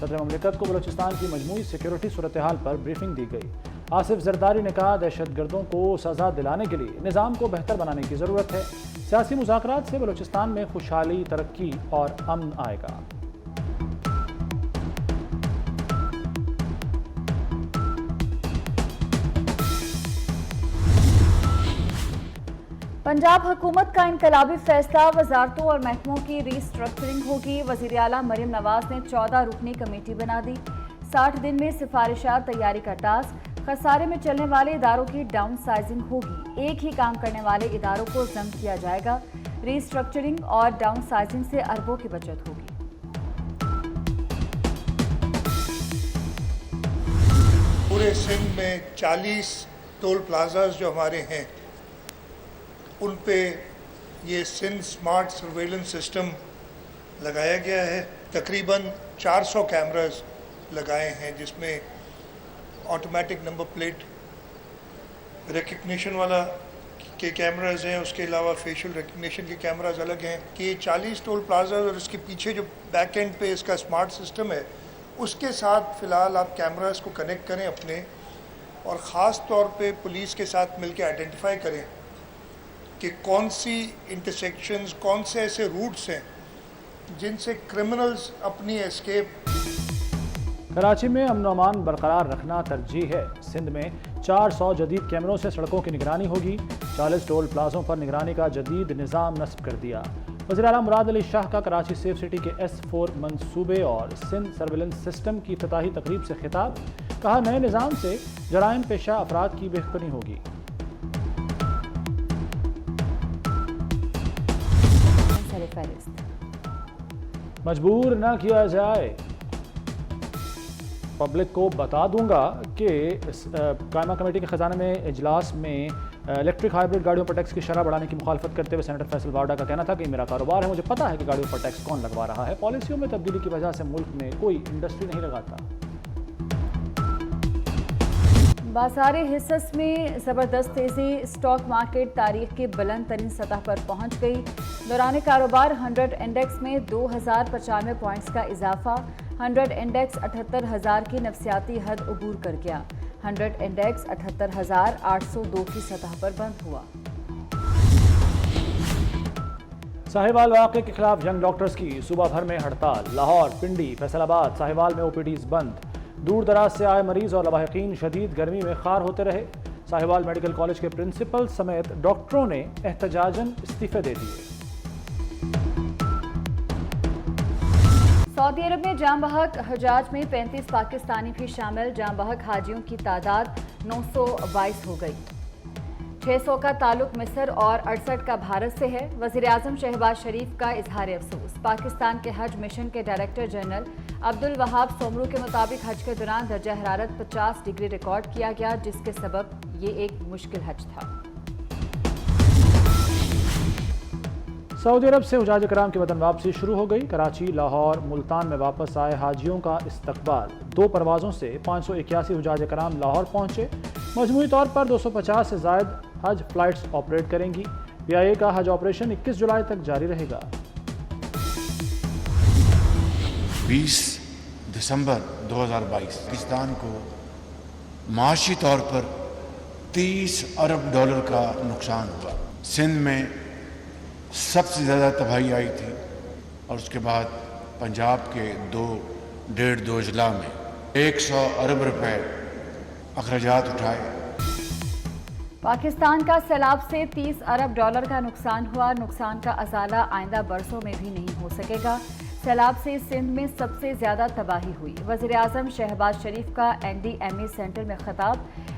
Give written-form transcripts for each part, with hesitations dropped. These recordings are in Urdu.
صدر مملکت کو بلوچستان کی مجموعی سیکیورٹی صورتحال پر بریفنگ دی گئی۔ آصف زرداری نے کہا دہشت گردوں کو سزا دلانے کے لیے نظام کو بہتر بنانے کی ضرورت ہے۔ سیاسی مذاکرات سے بلوچستان میں خوشحالی، ترقی اور امن آئے گا۔ پنجاب حکومت کا انقلابی فیصلہ، وزارتوں اور محکموں کی ری اسٹرکچرنگ ہوگی۔ وزیر اعلیٰ مریم نواز نے 14 رکنی کمیٹی بنا دی۔ 60 دن میں سفارشات تیاری کا ٹاسک۔ خسارے میں چلنے والے اداروں کی ڈاؤن سائزنگ ہوگی۔ ایک ہی کام کرنے والے اداروں کو ضم کیا جائے گا۔ ری اسٹرکچرنگ اور ڈاؤن سائزنگ سے اربوں کی بچت ہوگی۔ پورے سندھ میں 40 ٹول پلازاز جو ہمارے ہیں ان پہ یہ سندھ سمارٹ سرویلنس سسٹم لگایا گیا ہے۔ تقریباً 400 کیمراز لگائے ہیں جس میں آٹومیٹک نمبر پلیٹ ریکگنیشن والا کے کیمراز ہیں، اس کے علاوہ فیشل ریکگنیشن کے کیمراز الگ ہیں کہ یہ 40 ٹول پلازاز اور اس کے پیچھے جو بیک اینڈ پہ اس کا سمارٹ سسٹم ہے اس کے ساتھ فی الحال آپ کیمراز کو کنیکٹ کریں اپنے، اور خاص طور پہ پولیس کے ساتھ مل کے آئیڈینٹیفائی کریں کہ کون سی انٹرسیکشنز، کون سے ایسے روٹس ہیں جن سے کرمنلز اپنی اسکیپ۔ کراچی میں امن و امان برقرار رکھنا ترجیح ہے۔ سندھ میں 400 جدید کیمروں سے سڑکوں کی نگرانی ہوگی۔ 40 ٹول پلازوں پر نگرانی کا جدید نظام نصب کر دیا۔ وزیر اعلیٰ مراد علی شاہ کا کراچی سیف سٹی کے S4 منصوبے اور سندھ سرویلنس سسٹم کی افتتاحی تقریب سے خطاب۔ کہا نئے نظام سے جرائم پیشہ افراد کی بہتری ہوگی۔ مجبور نہ کیا جائے، پبلک کو بتا دوں گا کہ قائمہ کمیٹی کے خزانہ میں اجلاس میں الیکٹرک ہائیبرڈ گاڑیوں پر ٹیکس کی شرح بڑھانے کی مخالفت کرتے ہوئے سینیٹر فیصل وارڈا کا کہنا تھا کہ میرا کاروبار ہے، مجھے پتا ہے کہ گاڑیوں پر ٹیکس کون لگوا رہا ہے، پالیسیوں میں تبدیلی کی وجہ سے ملک میں کوئی انڈسٹری نہیں لگاتا۔ بازار حصص میں زبردست تیزی، اسٹاک مارکیٹ تاریخ کی بلند ترین سطح پر پہنچ گئی۔ دوران کاروبار 100 انڈیکس میں 2095 پوائنٹس کا اضافہ، 100 انڈیکس 78,000 کی نفسیاتی حد عبور کر گیا، 100 انڈیکس 78,802 کی سطح پر بند ہوا۔ ساہیوال واقعے کے خلاف ینگ ڈاکٹرز کی صوبہ بھر میں ہڑتال۔ لاہور، پنڈی، فیصل آباد، ساہیوال میں OPDs بند۔ دور دراز سے آئے مریض اور لاحقین شدید گرمی میں خوار ہوتے رہے۔ ساہیوال میڈیکل کالج کے پرنسپل سمیت ڈاکٹروں نے احتجاجاً استعفے دے دیے۔ سعودی عرب میں جاں بحق حجاج میں 35 پاکستانی بھی شامل، جاں بحق حاجیوں کی تعداد 922 ہو گئی۔ 600 کا تعلق مصر اور 68 کا بھارت سے ہے۔ وزیر اعظم شہباز شریف کا اظہار افسوس۔ پاکستان کے حج مشن کے ڈائریکٹر جنرل عبدالوہاب سومرو کے مطابق حج کے دوران درجہ حرارت 50 ڈگری ریکارڈ کیا گیا، جس کے سبب یہ ایک مشکل حج تھا۔ سعودی عرب سے حجاج کرام کی وطن واپسی شروع ہو گئی۔ کراچی، لاہور، ملتان میں واپس آئے حاجیوں کا استقبال۔ 2 پروازوں سے 581 حجاج کرام لاہور پہنچے۔ مجموعی طور پر 250 سے زائد حج فلائٹس آپریٹ کریں گی۔ PIA کا حج آپریشن 21 جولائی تک جاری رہے گا۔ 20 دسمبر 2022 پاکستان کو معاشی طور پر 30 ارب ڈالر کا نقصان ہوا۔ سندھ میں سب سے زیادہ تباہی آئی تھی، اور اس کے بعد پنجاب کے 2.5 اضلاع میں 100 ارب روپے اخراجات اٹھائے۔ پاکستان کا سیلاب سے 30 ارب ڈالر کا نقصان ہوا۔ نقصان کا ازالہ آئندہ برسوں میں بھی نہیں ہو سکے گا۔ سیلاب سے سندھ میں سب سے زیادہ تباہی ہوئی۔ وزیر اعظم شہباز شریف کا NDMA سینٹر میں خطاب۔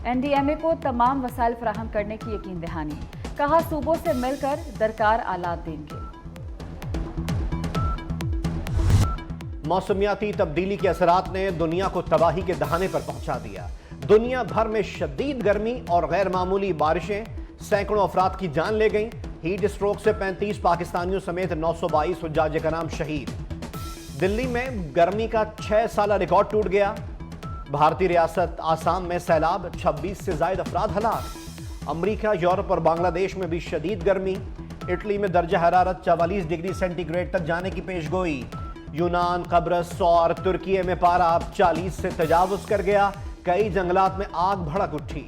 NDMA کو تمام وسائل فراہم کرنے کی یقین دہانی۔ کہا صوبوں سے مل کر درکار آلات دیں گے۔ موسمیاتی تبدیلی کے اثرات نے دنیا کو تباہی کے دہانے پر پہنچا دیا۔ دنیا بھر میں شدید گرمی اور غیر معمولی بارشیں سینکڑوں افراد کی جان لے گئیں۔ ہیٹ اسٹروک سے 35 پاکستانیوں سمیت 922 حجاج کرام شہید۔ دلی میں گرمی کا 6 سالہ ریکارڈ ٹوٹ گیا۔ بھارتی ریاست آسام میں سیلاب، 26 سے زائد افراد ہلاک۔ امریکہ، یورپ اور بنگلہ دیش میں بھی شدید گرمی۔ اٹلی میں درجہ حرارت 44 ڈگری سینٹی گریڈ تک جانے کی پیش گوئی۔ یونان، قبرص اور ترکیے میں پارا اب 40 سے تجاوز کر گیا، کئی جنگلات میں آگ بھڑک اٹھی۔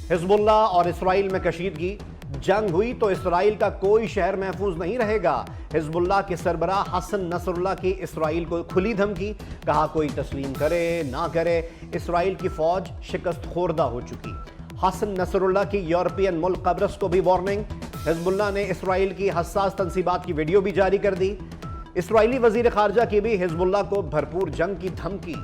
حزب اللہ اور اسرائیل میں کشیدگی، جنگ ہوئی تو اسرائیل کا کوئی شہر محفوظ نہیں رہے گا۔ حزب اللہ کے سربراہ حسن نصر اللہ کی اسرائیل کو کھلی دھمکی، کہا کوئی تسلیم کرے نہ کرے اسرائیل کی فوج شکست خوردہ ہو چکی۔ حسن نصر اللہ کی یورپین ملک قبرص کو بھی وارننگ، حزب اللہ نے اسرائیل کی حساس تنصیبات کی ویڈیو بھی جاری کر دی۔ اسرائیلی وزیر خارجہ کی بھی حزب اللہ کو بھرپور جنگ کی دھمکی۔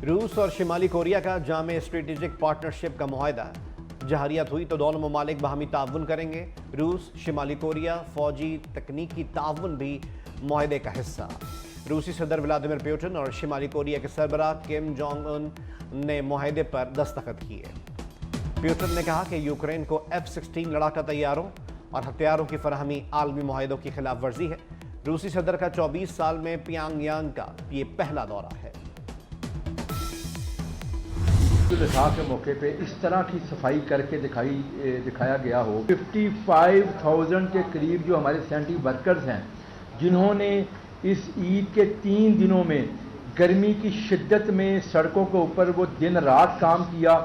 روس اور شمالی کوریا کا جامع اسٹریٹجک پارٹنرشپ کا معاہدہ، جہریت ہوئی تو دونوں ممالک باہمی تعاون کریں گے۔ روس شمالی کوریا فوجی تکنیکی تعاون بھی معاہدے کا حصہ۔ روسی صدر ولادیمیر پوٹن اور شمالی کوریا کے سربراہ کم جونگ ان نے معاہدے پر دستخط کیے۔ پوٹن نے کہا کہ یوکرین کو F-16 لڑاکا طیاروں اور ہتھیاروں کی فراہمی عالمی معاہدوں کی خلاف ورزی ہے۔ روسی صدر کا 24 سال میں پیانگ یانگ کا یہ پہلا دورہ ہے۔ دفاع کے موقع پہ اس طرح کی صفائی کر کے دکھایا گیا ہو۔ 55,000 کے قریب جو ہمارے سینٹری ورکرز ہیں جنہوں نے اس عید کے 3 دنوں میں گرمی کی شدت میں سڑکوں کے اوپر وہ دن رات کام کیا۔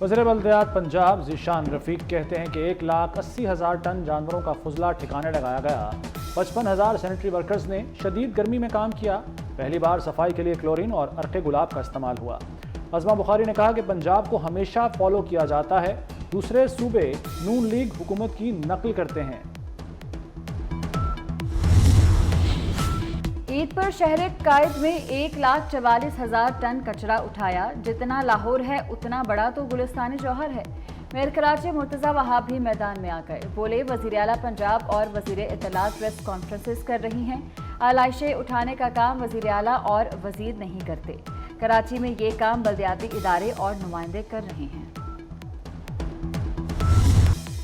وزیر بلدیات پنجاب ذیشان رفیق کہتے ہیں کہ 1,80,000 ٹن جانوروں کا فضلہ ٹھکانے لگایا گیا۔ 55,000 سینیٹری ورکرز نے شدید گرمی میں کام کیا۔ پہلی بار صفائی کے لیے کلورین اور عرق گلاب کا استعمال ہوا۔ عظمہ بخاری نے کہا کہ پنجاب کو ہمیشہ فالو کیا جاتا ہے، دوسرے صوبے نون لیگ حکومت کی نقل کرتے ہیں۔ عید پر شہر قائد میں 1,44,000 ٹن کچرا اٹھایا۔ جتنا لاہور ہے اتنا بڑا تو گلستان جوہر ہے۔ میئر کراچی مرتضی وہاب بھی میدان میں آ گئے، بولے وزیر اعلیٰ پنجاب اور وزیر اطلاعات پریس کانفرنسز کر رہی ہیں، آلائشیں اٹھانے کا کام وزیر اعلیٰ اور وزیر نہیں کرتے۔ کراچی میں یہ کام بلدیاتی ادارے اور نمائندے کر رہے ہیں۔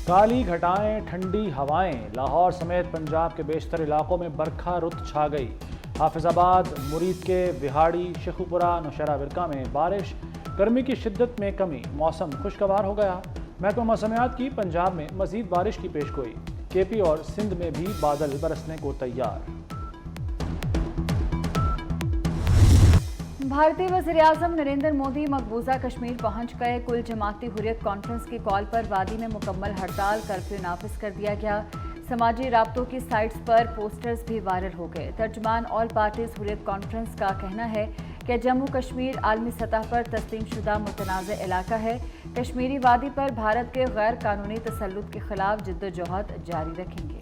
کالی گھٹائیں، ٹھنڈی ہوائیں، لاہور سمیت پنجاب کے بیشتر علاقوں میں برکھا رت چھا گئی۔ حافظ آباد، مرید کے وہاڑی، شیخوپورہ، نوشہرہ ورکا میں بارش، گرمی کی شدت میں کمی، موسم خوشگوار ہو گیا۔ محکمہ موسمیات کی پنجاب میں مزید بارش کی پیش گوئی، کے پی اور سندھ میں بھی بادل برسنے کو تیار۔ بھارتی وزیر اعظم نریندر مودی مقبوضہ کشمیر پہنچ گئے۔ کل جماعتی حریت کانفرنس کی کال پر وادی میں مکمل ہڑتال، کرفیو نافذ کر دیا گیا۔ سماجی رابطوں کی سائٹس پر پوسٹرز بھی وائرل ہو گئے۔ ترجمان آل پارٹیز حریت کانفرنس کا کہنا ہے کہ جموں کشمیر عالمی سطح پر تسلیم شدہ متنازع علاقہ ہے، کشمیری وادی پر بھارت کے غیر قانونی تسلط کے خلاف جدوجہد جاری رکھیں گے۔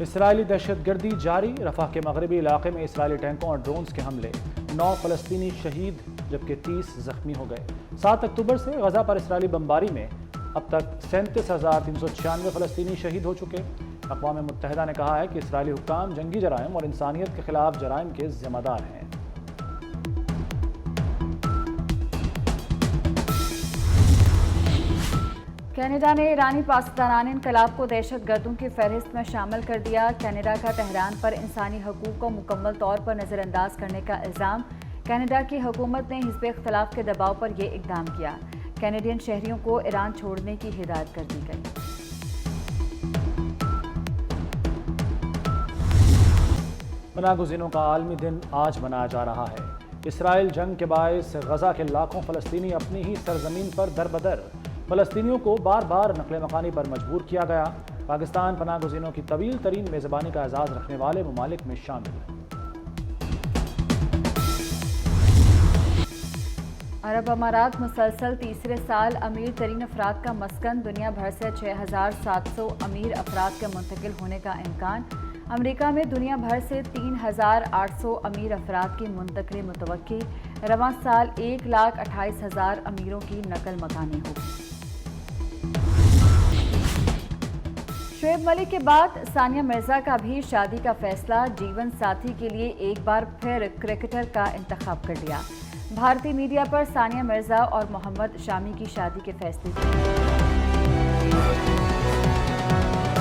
اسرائیلی دہشت گردی جاری، رفح کے مغربی علاقے میں اسرائیلی ٹینکوں اور ڈرونز کے حملے، 9 فلسطینی شہید جبکہ 30 زخمی ہو گئے۔ 7 اکتوبر سے غزہ پر اسرائیلی بمباری میں اب تک 37,396 فلسطینی شہید ہو چکے۔ اقوام متحدہ نے کہا ہے کہ اسرائیلی حکام جنگی جرائم اور انسانیت کے خلاف جرائم کے ذمہ دار ہیں۔ کینیڈا نے ایرانی پاسداران انقلاب کو دہشت گردوں کی فہرست میں شامل کر دیا۔ کینیڈا کا تہران پر انسانی حقوق کو مکمل طور پر نظر انداز کرنے کا الزام۔ کینیڈا کی حکومت نے حزب اختلاف کے دباؤ پر یہ اقدام کیا۔ کینیڈین شہریوں کو ایران چھوڑنے کی ہدایت کر دی گئی۔ پناہ گزینوں کا عالمی دن آج منایا جا رہا ہے۔ اسرائیل جنگ کے باعث غزہ کے لاکھوں فلسطینی اپنی ہی سرزمین پر در بدر، فلسطینیوں کو بار بار نقل مکانی پر مجبور کیا گیا۔ پاکستان پناہ گزینوں کی طویل ترین میزبانی کا اعزاز رکھنے والے ممالک میں شامل ہے۔ عرب امارات مسلسل تیسرے سال امیر ترین افراد کا مسکن، دنیا بھر سے 6,700 امیر افراد کے منتقل ہونے کا امکان۔ امریکہ میں دنیا بھر سے 3,800 امیر افراد کی منتقلی متوقع، رواں سال 1,28,000 امیروں کی نقل مکانی ہوگی۔ شعیب ملک کے بعد ثانیہ مرزا کا بھی شادی کا فیصلہ، جیون ساتھی کے لیے ایک بار پھر کرکٹر کا انتخاب کر لیا۔ بھارتی میڈیا پر ثانیہ مرزا اور محمد شامی کی شادی کے فیصلے